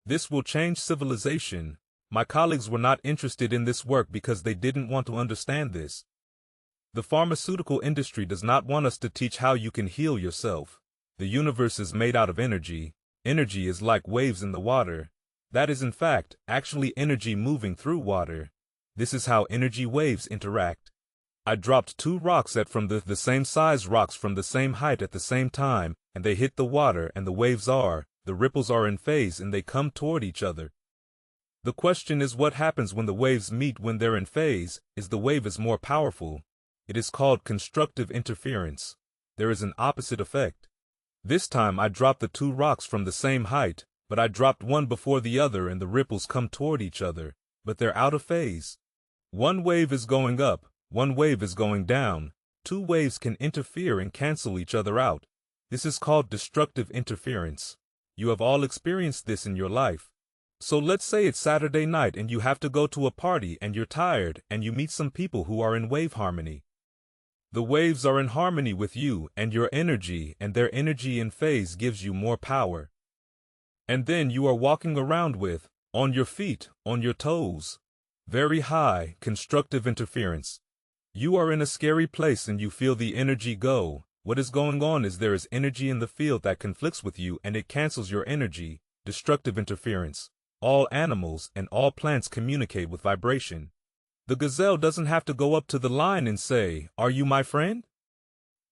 This will change civilization. My colleagues were not interested in this work because they didn't want to understand this. The pharmaceutical industry does not want us to teach how you can heal yourself. The universe is made out of energy. Energy is like waves in the water. That is in fact, actually energy moving through water. This is how energy waves interact. I dropped two rocks at from the same size rocks from the same height at the same time, and they hit the water and the ripples are in phase and they come toward each other. The question is what happens when the waves meet when they're in phase. Is the wave is more powerful? It is called constructive interference. There is an opposite effect. This time I dropped the two rocks from the same height, but I dropped one before the other and the ripples come toward each other, but they're out of phase. One wave is going up, one wave is going down. Two waves can interfere and cancel each other out. This is called destructive interference. You have all experienced this in your life. So let's say it's Saturday night and you have to go to a party and you're tired and you meet some people who are in wave harmony. The waves are in harmony with you and your energy, and their energy in phase gives you more power. And then you are walking around with, on your feet, on your toes. Very high, constructive interference. You are in a scary place and you feel the energy go. What is going on is there is energy in the field that conflicts with you and it cancels your energy, destructive interference. All animals and all plants communicate with vibration. The gazelle doesn't have to go up to the lion and say, "Are you my friend?"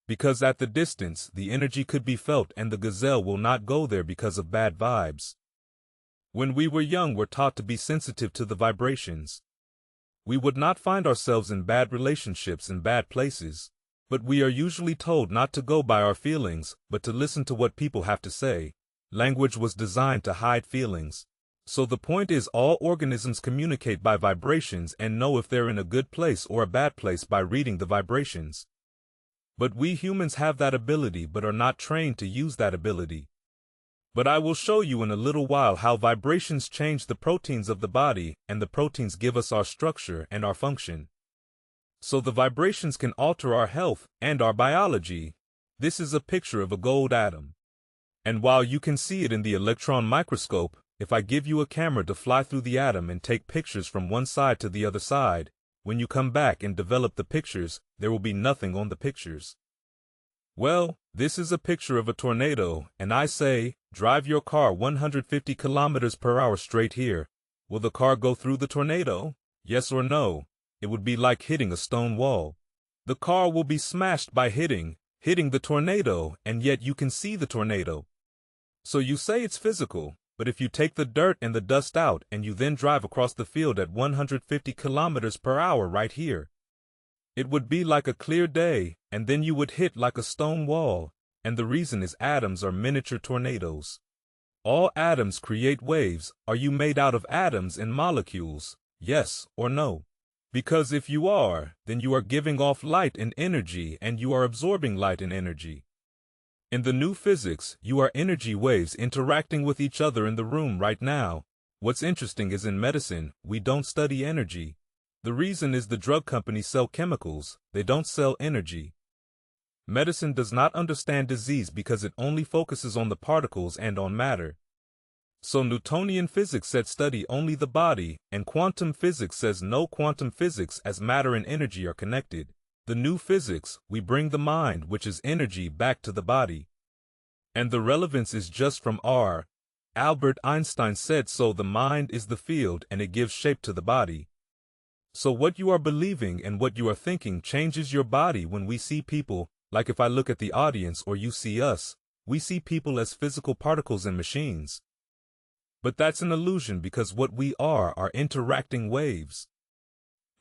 Because at the distance, the energy could be felt and the gazelle will not go there because of bad vibes. When we were young, we're taught to be sensitive to the vibrations. We would not find ourselves in bad relationships in bad places. But we are usually told not to go by our feelings, but to listen to what people have to say. Language was designed to hide feelings. So the point is all organisms communicate by vibrations and know if they're in a good place or a bad place by reading the vibrations. But we humans have that ability but are not trained to use that ability. But I will show you in a little while how vibrations change the proteins of the body, and the proteins give us our structure and our function. So the vibrations can alter our health and our biology. This is a picture of a gold atom. And while you can see it in the electron microscope, if I give you a camera to fly through the atom and take pictures from one side to the other side, when you come back and develop the pictures, there will be nothing on the pictures. Well, this is a picture of a tornado, and I say, drive your car 150 kilometers per hour straight here. Will the car go through the tornado? Yes or no? It would be like hitting a stone wall. The car will be smashed by hitting the tornado, and yet you can see the tornado. So you say it's physical, but if you take the dirt and the dust out and you then drive across the field at 150 kilometers per hour right here, it would be like a clear day, and then you would hit like a stone wall, and the reason is atoms are miniature tornadoes. All atoms create waves. Are you made out of atoms and molecules? Yes or no? Because if you are, then you are giving off light and energy, and you are absorbing light and energy. In the new physics, you are energy waves interacting with each other in the room right now. What's interesting is in medicine, we don't study energy. The reason is the drug companies sell chemicals, they don't sell energy. Medicine does not understand disease because it only focuses on the particles and on matter. So Newtonian physics said study only the body, and quantum physics says no. Quantum physics as matter and energy are connected. The new physics, we bring the mind, which is energy, back to the body. And the relevance is just from R. Albert Einstein said so. The mind is the field and it gives shape to the body. So what you are believing and what you are thinking changes your body. When we see people, like if I look at the audience or you see us, we see people as physical particles and machines. But that's an illusion because what we are interacting waves.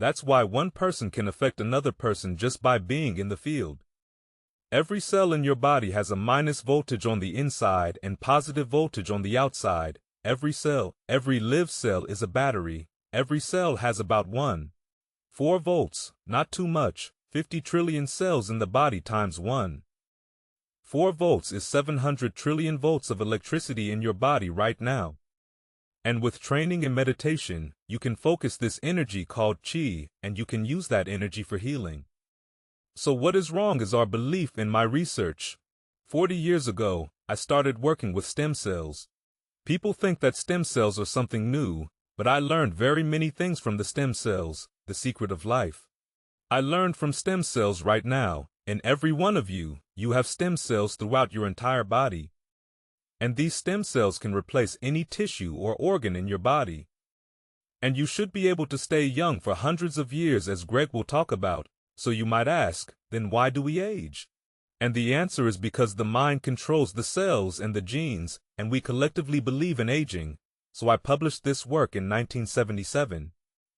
That's why one person can affect another person just by being in the field. Every cell in your body has a minus voltage on the inside and positive voltage on the outside. Every cell, every live cell is a battery. Every cell has about 4 volts, not too much. 50 trillion cells in the body times 4 volts is 700 trillion volts of electricity in your body right now. And with training and meditation, you can focus this energy called chi, and you can use that energy for healing. So what is wrong is our belief. In my research, 40 years ago, I started working with stem cells. People think that stem cells are something new, but I learned very many things from the stem cells, the secret of life. I learned from stem cells right now, and every one of you have stem cells throughout your entire body. And these stem cells can replace any tissue or organ in your body. And you should be able to stay young for hundreds of years, as Greg will talk about. So you might ask, then why do we age? And the answer is because the mind controls the cells and the genes, and we collectively believe in aging. So I published this work in 1977.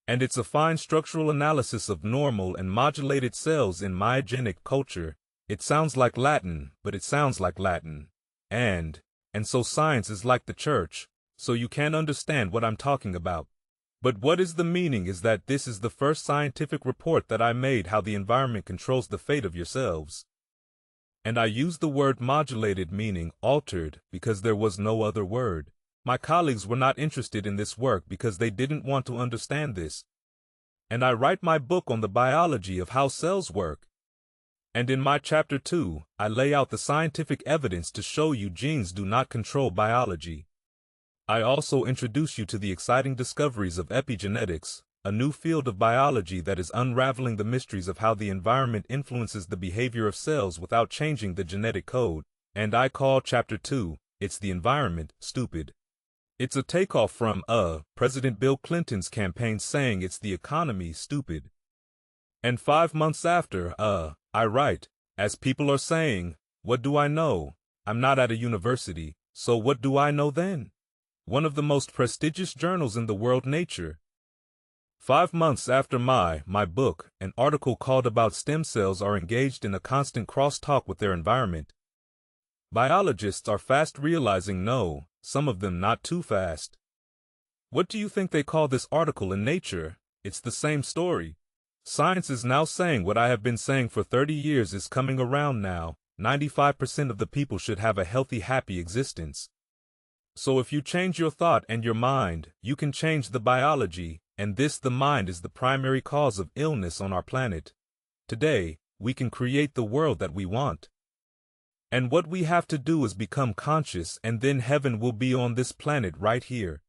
And it's a fine structural analysis of normal and modulated cells in myogenic culture. It sounds like Latin, but it sounds like Latin. And so science is like the church, so you can't understand what I'm talking about. But what is the meaning is that this is the first scientific report that I made how the environment controls the fate of yourselves. And I used the word modulated, meaning altered, because there was no other word. My colleagues were not interested in this work because they didn't want to understand this. And I write my book on the biology of how cells work. And in my chapter 2, I lay out the scientific evidence to show you genes do not control biology. I also introduce you to the exciting discoveries of epigenetics, a new field of biology that is unraveling the mysteries of how the environment influences the behavior of cells without changing the genetic code. And I call chapter 2, It's the Environment, Stupid. It's a takeoff from, President Bill Clinton's campaign saying it's the economy, stupid. And 5 months after, I write, as people are saying, what do I know? I'm not at a university, so what do I know then? One of the most prestigious journals in the world, Nature. 5 months after my book, an article called about stem cells are engaged in a constant crosstalk with their environment. Biologists are fast realizing no, some of them not too fast. What do you think they call this article in Nature? It's the same story. Science is now saying what I have been saying for 30 years is coming around now. 95% of the people should have a healthy, happy existence. So if you change your thought and your mind, you can change the biology, and the mind is the primary cause of illness on our planet. Today, we can create the world that we want. And what we have to do is become conscious, and then heaven will be on this planet right here.